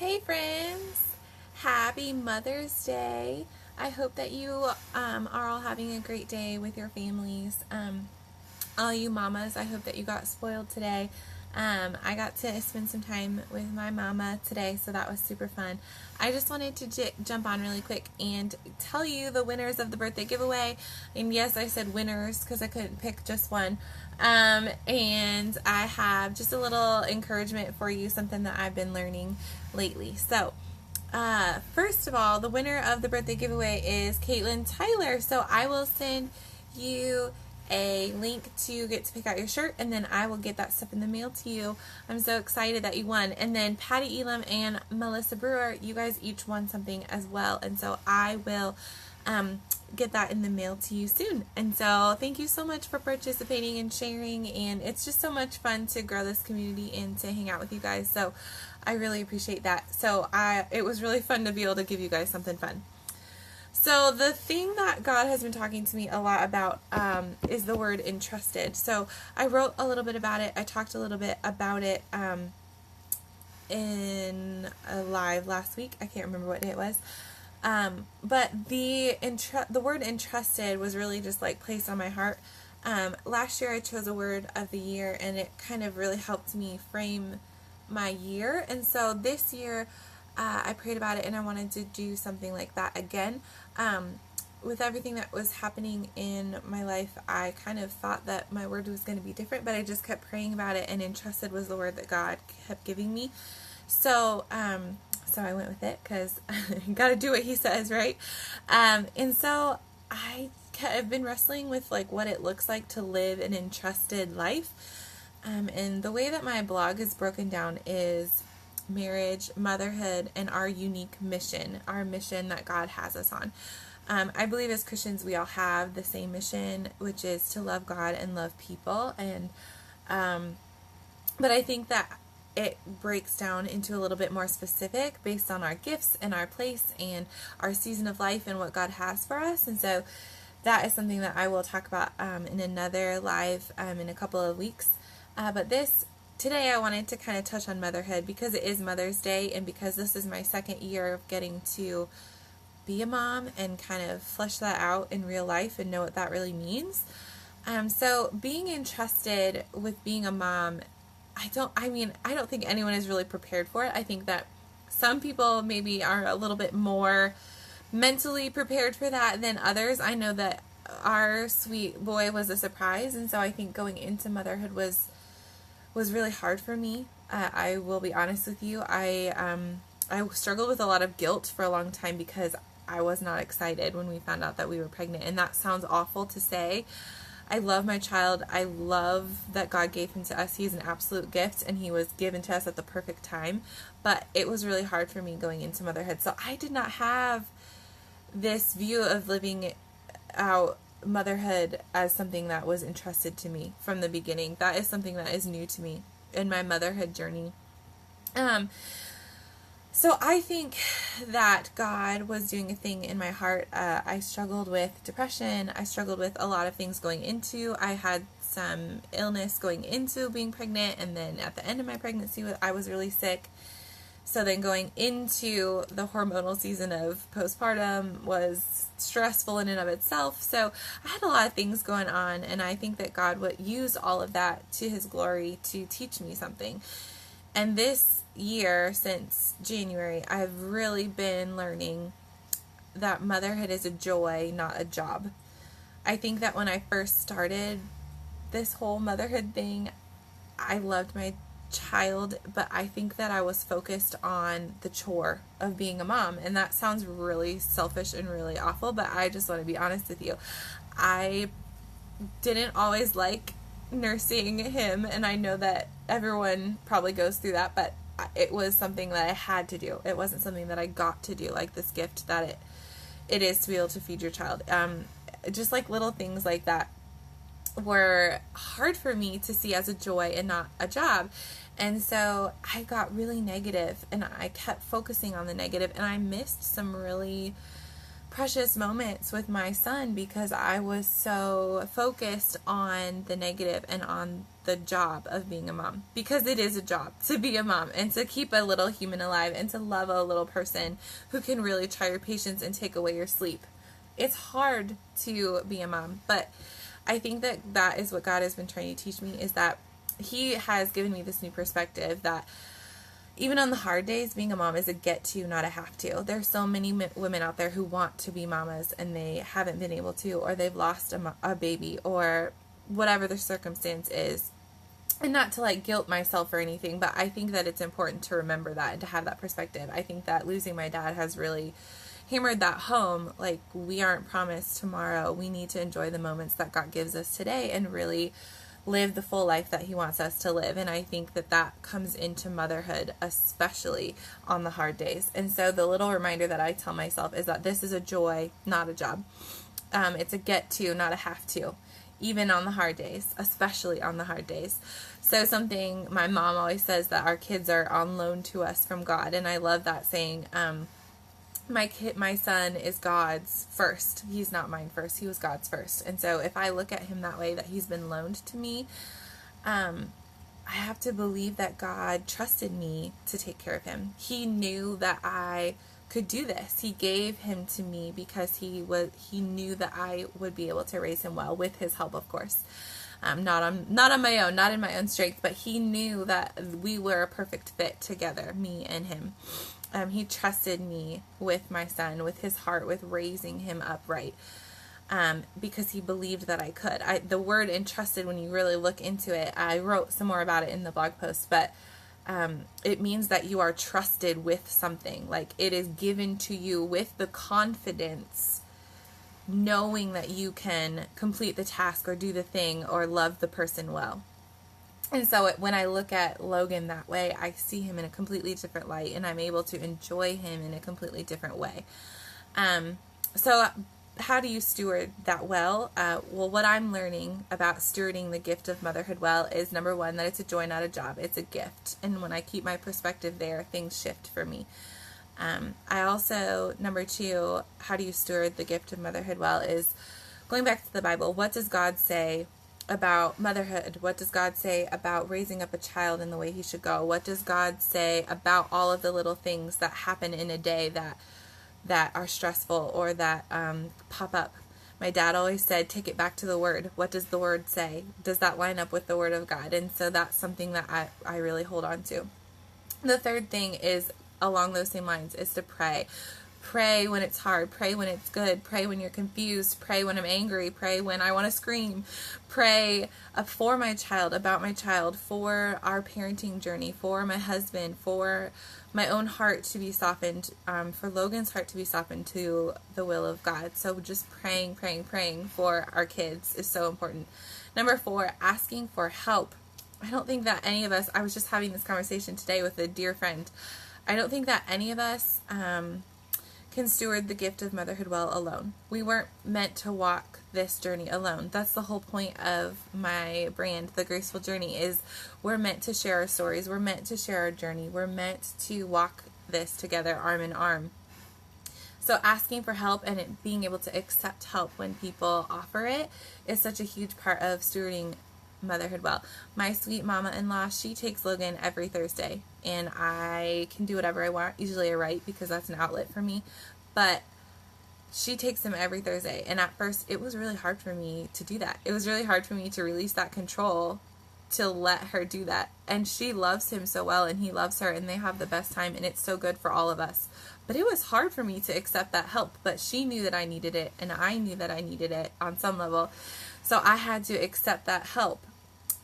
Hey friends, happy Mother's Day. I hope that you are all having a great day with your families. All you mamas, I hope that you got spoiled today. I got to spend some time with my mama today, so that was super fun. I just wanted to jump on really quick and tell you the winners of the birthday giveaway. And yes, I said winners because I couldn't pick just one. And I have just a little encouragement for you, something that I've been learning lately. So, first of all, the winner of the birthday giveaway is Caitlin Tyler. So I will send you a link to get to pick out your shirt, and then I will get that stuff in the mail to you. I'm so excited that you won. And then Patty Elam and Melissa Brewer, you guys each won something as well, and so I will get that in the mail to you soon. And so thank you so much for participating and sharing, and it's just so much fun to grow this community and to hang out with you guys, so I really appreciate that. So it was really fun to be able to give you guys something fun. So the thing that God has been talking to me a lot about is the word entrusted. So I wrote a little bit about it. I talked a little bit about it in a live last week. I can't remember what day it was. But the word entrusted was really just like placed on my heart. Last year I chose a word of the year, and it kind of really helped me frame my year. And so this year I prayed about it, and I wanted to do something like that again. With everything that was happening in my life, I kind of thought that my word was going to be different, but I just kept praying about it, and entrusted was the word that God kept giving me. So I went with it because you got to do what He says, right? And so I've been wrestling with like what it looks like to live an entrusted life. And the way that my blog is broken down is marriage, motherhood, and our unique mission, our mission that God has us on. I believe as Christians we all have the same mission, which is to love God and love people. And but I think that it breaks down into a little bit more specific based on our gifts and our place and our season of life and what God has for us. And so that is something that I will talk about in another live in a couple of weeks. But today I wanted to kind of touch on motherhood because it is Mother's Day, and because this is my second year of getting to be a mom and kind of flesh that out in real life and know what that really means. So being entrusted with being a mom, I don't think anyone is really prepared for it. I think that some people maybe are a little bit more mentally prepared for that than others. I know that our sweet boy was a surprise, and so I think going into motherhood was really hard for me. I will be honest with you. I struggled with a lot of guilt for a long time because I was not excited when we found out that we were pregnant, and that sounds awful to say. I love my child. I love that God gave him to us. He's an absolute gift, and he was given to us at the perfect time. But it was really hard for me going into motherhood. So I did not have this view of living out motherhood as something that was entrusted to me from the beginning. That is something that is new to me in my motherhood journey. So I think that God was doing a thing in my heart. I struggled with depression. I struggled with a lot of things going into. I had some illness going into being pregnant, and then at the end of my pregnancy, I was really sick. So then going into the hormonal season of postpartum was stressful in and of itself. So I had a lot of things going on, and I think that God would use all of that to His glory to teach me something. And this year, since January, I've really been learning that motherhood is a joy, not a job. I think that when I first started this whole motherhood thing, I loved my child, but I think that I was focused on the chore of being a mom, and that sounds really selfish and really awful, but I just want to be honest with you. I didn't always like nursing him, and I know that everyone probably goes through that, but it was something that I had to do. It wasn't something that I got to do, like this gift that it is to be able to feed your child. Just like little things like that were hard for me to see as a joy and not a job. And so I got really negative, and I kept focusing on the negative, and I missed some really precious moments with my son because I was so focused on the negative and on the job of being a mom, because it is a job to be a mom and to keep a little human alive and to love a little person who can really try your patience and take away your sleep. It's hard to be a mom, but I think that that is what God has been trying to teach me, is that He has given me this new perspective that even on the hard days, being a mom is a get to, not a have to. There's so many women out there who want to be mamas and they haven't been able to, or they've lost a baby, or whatever the circumstance is. And not to like guilt myself or anything, but I think that it's important to remember that and to have that perspective. I think that losing my dad has really hammered that home. Like, we aren't promised tomorrow. We need to enjoy the moments that God gives us today and really live the full life that He wants us to live. And I think that that comes into motherhood, especially on the hard days. And so the little reminder that I tell myself is that this is a joy, not a job. It's a get to, not a have to, even on the hard days, especially on the hard days. So something my mom always says, that our kids are on loan to us from God. And I love that saying. My son is God's first. He's not mine first. He was God's first. And so if I look at him that way, that he's been loaned to me, I have to believe that God trusted me to take care of him. He knew that I could do this. He gave him to me because he knew that I would be able to raise him well, with his help, of course. Not on my own, not in my own strength, but he knew that we were a perfect fit together, me and him. He trusted me with my son, with his heart, with raising him upright, because he believed that I could. The word entrusted, when you really look into it, I wrote some more about it in the blog post, but it means that you are trusted with something. Like, it is given to you with the confidence, knowing that you can complete the task or do the thing or love the person well. And so when I look at Logan that way, I see him in a completely different light, and I'm able to enjoy him in a completely different way. So how do you steward that well? Well, what I'm learning about stewarding the gift of motherhood well is, number one, that it's a joy, not a job. It's a gift. And when I keep my perspective there, things shift for me. I also, number two, how do you steward the gift of motherhood well, is going back to the Bible. What does God say about motherhood? What does God say about raising up a child in the way he should go? What does God say about all of the little things that happen in a day that are stressful or that pop up? My dad always said, take it back to the Word. What does the Word say? Does that line up with the Word of God? And so that's something that I really hold on to. The third thing is, along those same lines, is to pray. Pray when it's hard. Pray when it's good. Pray when you're confused. Pray when I'm angry. Pray when I want to scream. Pray for my child, about my child, for our parenting journey, for my husband, for my own heart to be softened, for Logan's heart to be softened to the will of God. So just praying for our kids is so important. Number 4, asking for help. I don't think that any of us, I was just having this conversation today with a dear friend. I don't think that any of us can steward the gift of motherhood well alone. We weren't meant to walk this journey alone. That's the whole point of my brand, The Graceful Journey, is we're meant to share our stories. We're meant to share our journey. We're meant to walk this together, arm in arm. So asking for help and being able to accept help when people offer it is such a huge part of stewarding motherhood well. My sweet mama-in-law, she takes Logan every Thursday, and I can do whatever I want. Usually I write because that's an outlet for me, but she takes him every Thursday, and at first it was really hard for me to do that. It was really hard for me to release that control to let her do that, and she loves him so well, and he loves her, and they have the best time, and it's so good for all of us. But it was hard for me to accept that help, but she knew that I needed it, and I knew that I needed it on some level, so I had to accept that help.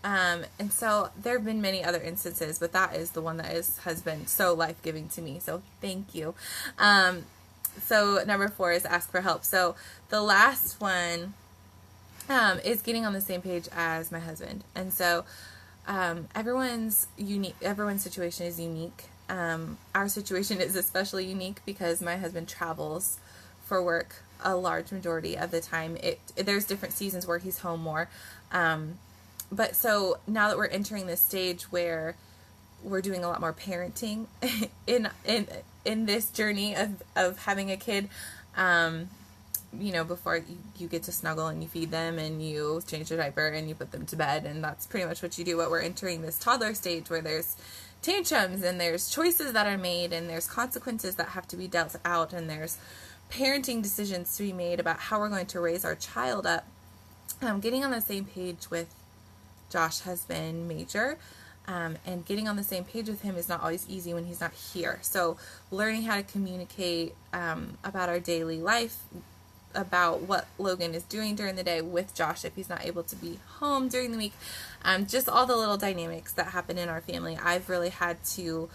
And so there have been many other instances, but that is the one that has been so life-giving to me. So thank you. So number 4 is ask for help. So the last one is getting on the same page as my husband. And so everyone's unique. Everyone's situation is unique. Our situation is especially unique because my husband travels for work a large majority of the time. There's different seasons where he's home more. But so now that we're entering this stage where we're doing a lot more parenting in this journey of having a kid, before you get to snuggle and you feed them and you change their diaper and you put them to bed, and that's pretty much what you do. But we're entering this toddler stage where there's tantrums and there's choices that are made and there's consequences that have to be dealt out and there's parenting decisions to be made about how we're going to raise our child up. Getting on the same page with Josh has been major. And getting on the same page with him is not always easy when he's not here. So learning how to communicate about our daily life, about what Logan is doing during the day with Josh if he's not able to be home during the week, just all the little dynamics that happen in our family. I've really had to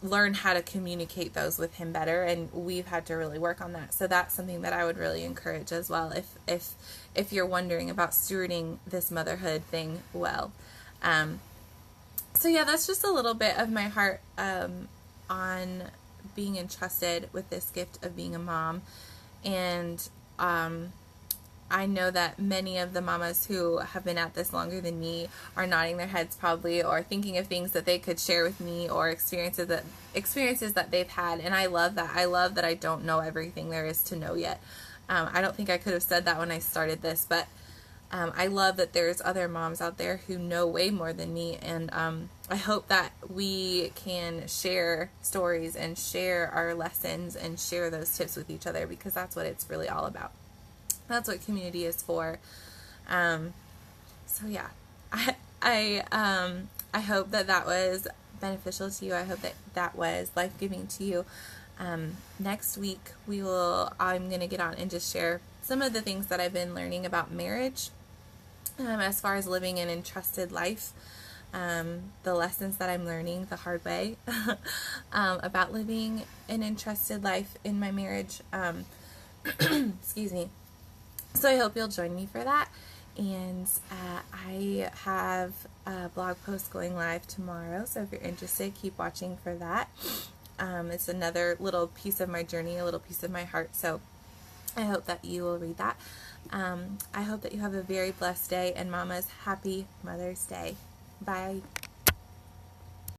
learn how to communicate those with him better, and we've had to really work on that. So that's something that I would really encourage as well if you're wondering about stewarding this motherhood thing well. So yeah, that's just a little bit of my heart on being entrusted with this gift of being a mom. And I know that many of the mamas who have been at this longer than me are nodding their heads probably, or thinking of things that they could share with me, or experiences that they've had. And I love that. I love that I don't know everything there is to know yet. I don't think I could have said that when I started this, but I love that there's other moms out there who know way more than me, and I hope that we can share stories and share our lessons and share those tips with each other, because that's what it's really all about. That's what community is for. So yeah, I hope that was beneficial to you. I hope that was life-giving to you. Next week I'm going to get on and just share some of the things that I've been learning about marriage, as far as living an entrusted life, the lessons that I'm learning the hard way about living an entrusted life in my marriage. Excuse me. So I hope you'll join me for that. And I have a blog post going live tomorrow, so if you're interested, keep watching for that. It's another little piece of my journey, a little piece of my heart, so I hope that you will read that. I hope that you have a very blessed day, and mamas, happy Mother's Day. Bye.